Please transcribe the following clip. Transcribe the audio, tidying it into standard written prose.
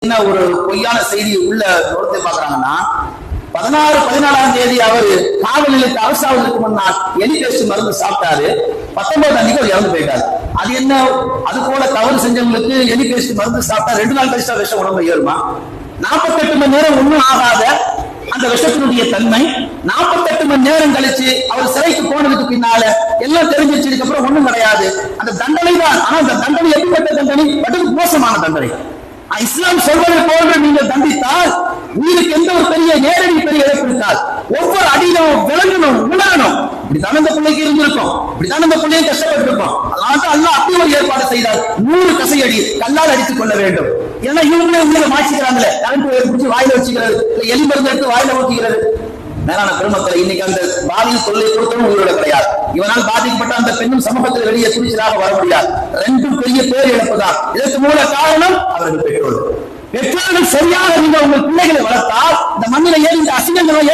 என்ன ஒரு பொய்யான செய்தி உள்ள நுழைத்து பாக்குறாங்கன்னா 16-17ஆம் தேதி அவர் காவல் நிலையத்து அரசாவதற்கு முன்னால் எலி பேஸ்ட் மருந்து சாப்பிட்டாரு. 19ஆம் தேதி அவர் இறந்து போயிட்டாரு. அது என்ன? அது போல தவறு செஞ்சவங்களுக்கு எலி பேஸ்ட் மருந்து சாப்பிட்டா 2 நாள் கழிச்சா விஷம் உடம்புல ஏறுமா? 48 மணி நேரம் ஒன்னும் ஆகாத அந்த விஷத்தினுடைய தன்மை 48 மணி நேரம் கழிச்சு அவர் சிறைக்கு போனதுக்கு பின்னால எல்லாம் தெரிஞ்சிச்சதுக்கு அப்புறம் ஒண்ணும் கிடையாது. அந்த தண்டனை தான். ஆனா அந்த தண்டனை எப்படிப்பட்ட தண்டனை? பட்டு மோசமான தண்டனை. இஸ்லாம் சொல்வதை போன்று நீங்கள் தண்டித்தால் உயிருக்கு எந்த ஒரு பெரிய நேரடி பெரிய இழப்பு இருக்காது. ஒவ்வொரு அடியும் விளங்கணும், உணரணும். இப்படித்தான் அந்த பிள்ளைக்கு இருந்திருக்கும், இப்படித்தான் அந்த பிள்ளையை கஷ்டப்பட்டு இருப்போம். அதனால அல்லா அப்படி ஒரு ஏற்பாடு செய்தார். 100 கசையடி கல்லால் அடித்துக் கொள்ள வேண்டும். ஏன்னா இவங்களே உயிரை மாற்றிக்கிறாங்களே, கரண்ட் பிடிச்சி வாயில வச்சுக்கிறது, எலி மருந்து எடுத்து வாயில ஊற்றிக்கிறது. மேலான பெருமக்களை, இன்னைக்கு அந்த பாலியல் தொல்லை கொடுத்தவன் உயிரோட கிடையாது. இவனால் பாதிக்கப்பட்ட அந்த பெண்ணும் சமூகத்தில் வெளியே துணிச்சலாக வர முடியாது. 2 பெரிய பேர் இழப்புதான். இதற்கு மூல காரணம் அவர்கள் பெற்றோர்கள். பெற்றோர்கள் சரியாக நீங்க உங்கள் பிள்ளைகளை வளர்த்தால் இந்த மண்ணில ஏறி இந்த அசிங்கங்களும்